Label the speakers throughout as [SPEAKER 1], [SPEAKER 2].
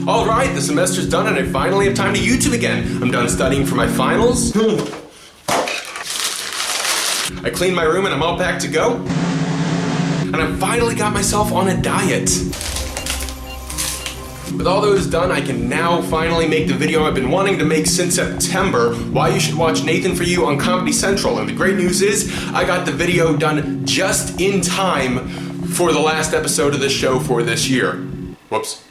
[SPEAKER 1] Alright, the semester's done and I finally have time to YouTube again. I'm done studying for my finals. I cleaned my room and I'm all packed to go. And I finally got myself on a diet. With all those done, I can now finally make the video I've been wanting to make since September, why you should watch Nathan For You on Comedy Central. And the great news is, I got the video done just in time for the last episode of the show for this year. Whoops.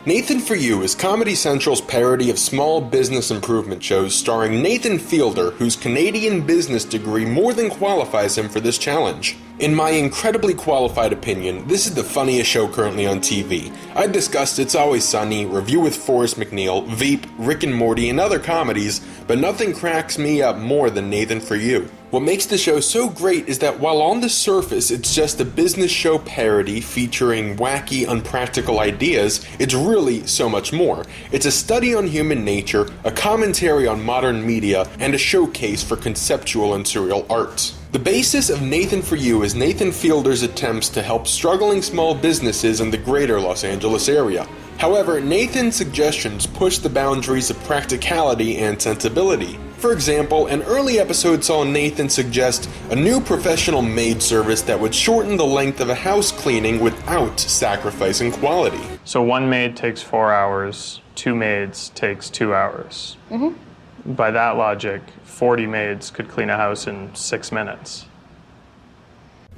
[SPEAKER 1] Nathan For You is Comedy Central's parody of small business improvement shows starring Nathan Fielder, whose Canadian business degree more than qualifies him for this challenge. In my incredibly qualified opinion, this is the funniest show currently on TV. I discussed It's Always Sunny, Review with Forrest McNeil, Veep, Rick and Morty, and other comedies, but nothing cracks me up more than Nathan For You. What makes the show so great is that while on the surface it's just a business show parody featuring wacky, unpractical ideas, it's really so much more. It's a study on human nature, a commentary on modern media, and a showcase for conceptual and surreal art. The basis of Nathan For You is Nathan Fielder's attempts to help struggling small businesses in the greater Los Angeles area. However, Nathan's suggestions push the boundaries of practicality and sensibility. For example, an early episode saw Nathan suggest a new professional maid service that would shorten the length of a house cleaning without sacrificing quality.
[SPEAKER 2] So one maid takes 4 hours, 2 maids takes 2 hours. By that logic, 40 maids could clean a house in 6 minutes.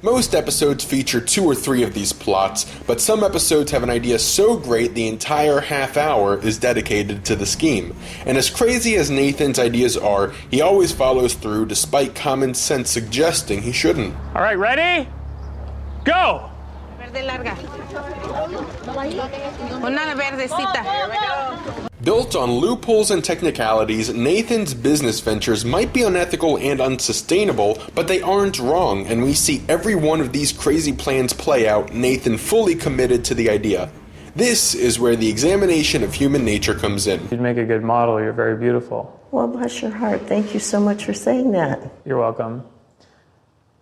[SPEAKER 1] Most episodes feature 2 or 3 of these plots, but some episodes have an idea so great the entire half hour is dedicated to the scheme. And as crazy as Nathan's ideas are, he always follows through despite common sense suggesting he shouldn't.
[SPEAKER 2] All right, ready? Go!
[SPEAKER 3] Verde larga. Una verdecita.
[SPEAKER 1] Built on loopholes and technicalities, Nathan's business ventures might be unethical and unsustainable, but they aren't wrong, and we see every one of these crazy plans play out, Nathan fully committed to the idea. This is where the examination of human nature comes in.
[SPEAKER 2] You'd make a good model, you're very beautiful.
[SPEAKER 4] Well, bless your heart. Thank you so much for saying that.
[SPEAKER 2] You're welcome.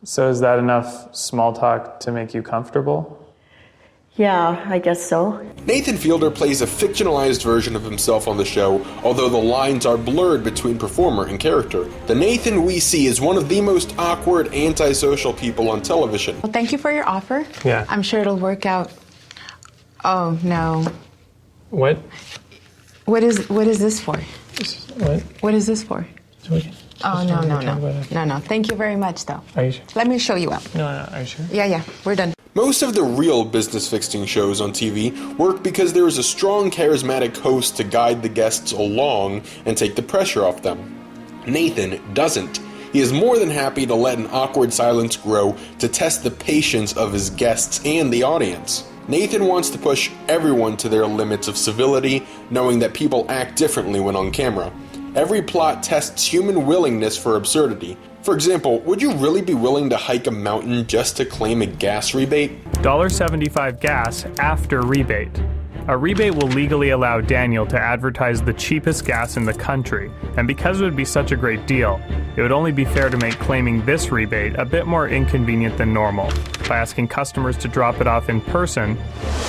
[SPEAKER 2] So is that enough small talk to make you comfortable?
[SPEAKER 4] Yeah, I guess so.
[SPEAKER 1] Nathan Fielder plays a fictionalized version of himself on the show, although the lines are blurred between performer and character. The Nathan we see is one of the most awkward, antisocial people on television.
[SPEAKER 5] Well, thank you for your offer.
[SPEAKER 2] Yeah.
[SPEAKER 5] I'm sure it'll work out. Oh, no.
[SPEAKER 2] What?
[SPEAKER 5] What is this for?
[SPEAKER 2] What?
[SPEAKER 5] What is this for? Oh, no. No. Thank you very much, though.
[SPEAKER 2] Are you sure?
[SPEAKER 5] Let me show you out.
[SPEAKER 2] No, are you sure?
[SPEAKER 5] Yeah, we're done.
[SPEAKER 1] Most of the real business fixing shows on TV work because there is a strong, charismatic host to guide the guests along and take the pressure off them. Nathan doesn't. He is more than happy to let an awkward silence grow to test the patience of his guests and the audience. Nathan wants to push everyone to their limits of civility, knowing that people act differently when on camera. Every plot tests human willingness for absurdity. For example, would you really be willing to hike a mountain just to claim a gas rebate?
[SPEAKER 2] $1.75 gas after rebate. A rebate will legally allow Daniel to advertise the cheapest gas in the country, and because it would be such a great deal, it would only be fair to make claiming this rebate a bit more inconvenient than normal, by asking customers to drop it off in person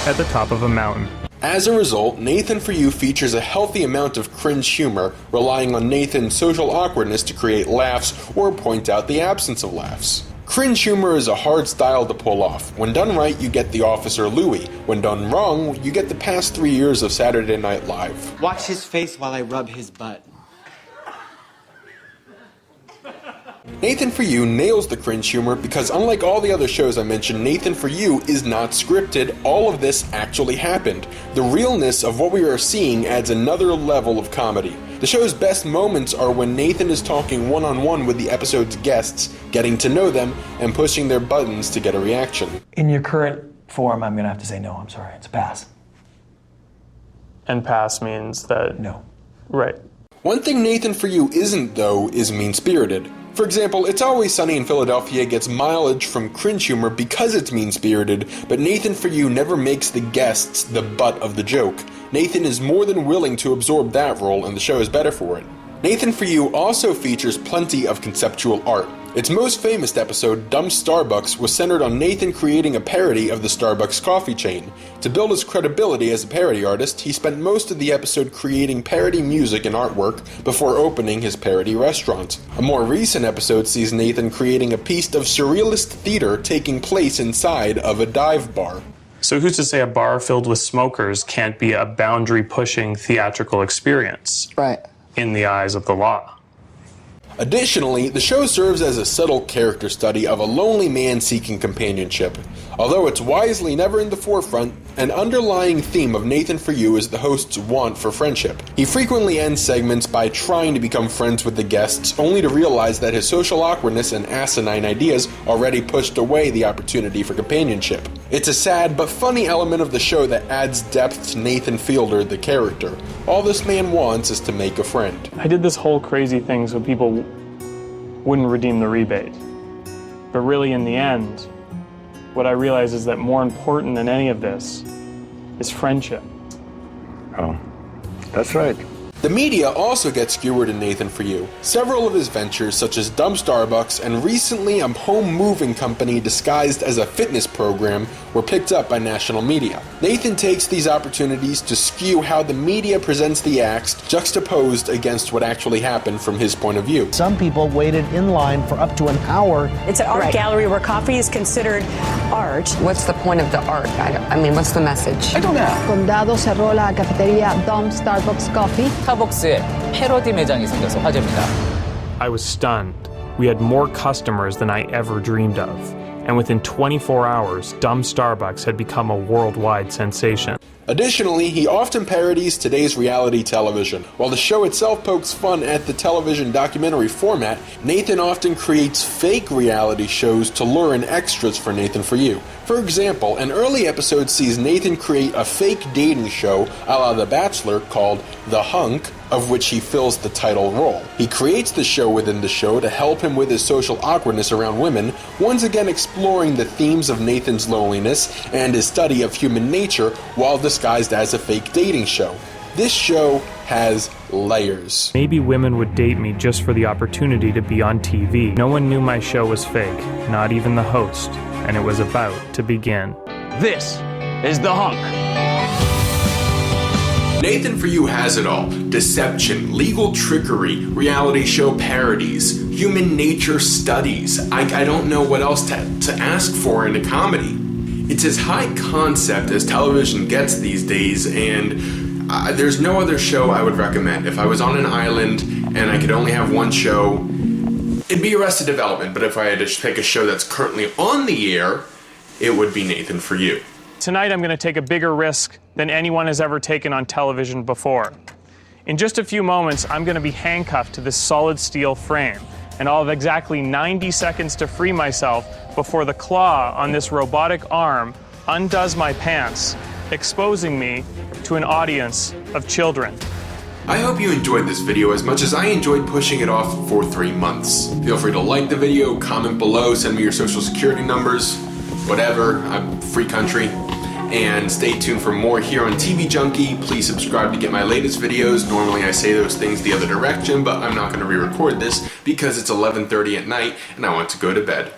[SPEAKER 2] at the top of a mountain.
[SPEAKER 1] As a result, Nathan For You features a healthy amount of cringe humor, relying on Nathan's social awkwardness to create laughs or point out the absence of laughs. Cringe humor is a hard style to pull off. When done right, you get the Officer Louie. When done wrong, you get the past 3 years of Saturday Night Live.
[SPEAKER 6] Watch his face while I rub his butt.
[SPEAKER 1] Nathan For You nails the cringe humor because unlike all the other shows I mentioned, Nathan For You is not scripted. All of this actually happened. The realness of what we are seeing adds another level of comedy. The show's best moments are when Nathan is talking one-on-one with the episode's guests, getting to know them, and pushing their buttons to get a reaction.
[SPEAKER 7] In your current form, I'm gonna have to say no, I'm sorry, it's a pass.
[SPEAKER 2] And pass means that...
[SPEAKER 7] No.
[SPEAKER 2] Right.
[SPEAKER 1] One thing Nathan For You isn't, though, is mean-spirited. For example, It's Always Sunny in Philadelphia gets mileage from cringe humor because it's mean-spirited, but Nathan For You never makes the guests the butt of the joke. Nathan is more than willing to absorb that role, and the show is better for it. Nathan For You also features plenty of conceptual art. Its most famous episode, Dumb Starbucks, was centered on Nathan creating a parody of the Starbucks coffee chain. To build his credibility as a parody artist, he spent most of the episode creating parody music and artwork before opening his parody restaurant. A more recent episode sees Nathan creating a piece of surrealist theater taking place inside of a dive bar.
[SPEAKER 2] So who's to say a bar filled with smokers can't be a boundary-pushing theatrical experience?
[SPEAKER 8] Right.
[SPEAKER 2] In the eyes of the law.
[SPEAKER 1] Additionally, the show serves as a subtle character study of a lonely man seeking companionship. Although it's wisely never in the forefront, an underlying theme of Nathan For You is the host's want for friendship. He frequently ends segments by trying to become friends with the guests, only to realize that his social awkwardness and asinine ideas already pushed away the opportunity for companionship. It's a sad but funny element of the show that adds depth to Nathan Fielder, the character. All this man wants is to make a friend.
[SPEAKER 2] I did this whole crazy thing so people wouldn't redeem the rebate. But really, in the end, what I realize is that more important than any of this is friendship.
[SPEAKER 9] Oh, that's right.
[SPEAKER 1] The media also gets skewered in Nathan For You. Several of his ventures, such as Dumb Starbucks and recently a home moving company disguised as a fitness program, were picked up by national media. Nathan takes these opportunities to skew how the media presents the acts, juxtaposed against what actually happened from his point of view.
[SPEAKER 10] Some people waited in line for up to an hour.
[SPEAKER 11] It's an art gallery where coffee is considered art.
[SPEAKER 5] What's the point of the art? I mean, what's the message?
[SPEAKER 9] I don't know.
[SPEAKER 12] Condado cerró la cafetería Dumb Starbucks Coffee.
[SPEAKER 13] 스타벅스에 패러디 매장이 생겨서 화제입니다.
[SPEAKER 2] I was stunned. We had more customers than I ever dreamed of. And within 24 hours, Dumb Starbucks had become a worldwide sensation.
[SPEAKER 1] Additionally, he often parodies today's reality television. While the show itself pokes fun at the television documentary format, Nathan often creates fake reality shows to lure in extras for Nathan For You. For example, an early episode sees Nathan create a fake dating show a la The Bachelor called The Hunk, of which he fills the title role. He creates the show within the show to help him with his social awkwardness around women, once again exploring the themes of Nathan's loneliness and his study of human nature while disguised as a fake dating show. This show has layers.
[SPEAKER 2] Maybe women would date me just for the opportunity to be on TV. No one knew my show was fake, not even the host, and it was about to begin.
[SPEAKER 13] This is The Hunk.
[SPEAKER 1] Nathan For You has it all. Deception, legal trickery, reality show parodies, human nature studies. I don't know what else to ask for in a comedy. It's as high concept as television gets these days, and there's no other show I would recommend. If I was on an island and I could only have one show, it'd be Arrested Development, but if I had to pick a show that's currently on the air, it would be Nathan For You.
[SPEAKER 2] Tonight I'm going to take a bigger risk than anyone has ever taken on television before. In just a few moments, I'm going to be handcuffed to this solid steel frame, and I'll have exactly 90 seconds to free myself before the claw on this robotic arm undoes my pants, exposing me to an audience of children.
[SPEAKER 1] I hope you enjoyed this video as much as I enjoyed pushing it off for 3 months. Feel free to like the video, comment below, send me your social security numbers, whatever, I'm free country. And stay tuned for more here on TVJunkie. Please subscribe to get my latest videos. Normally I say those things the other direction, but I'm not going to re-record this because it's 11:30 at night and I want to go to bed.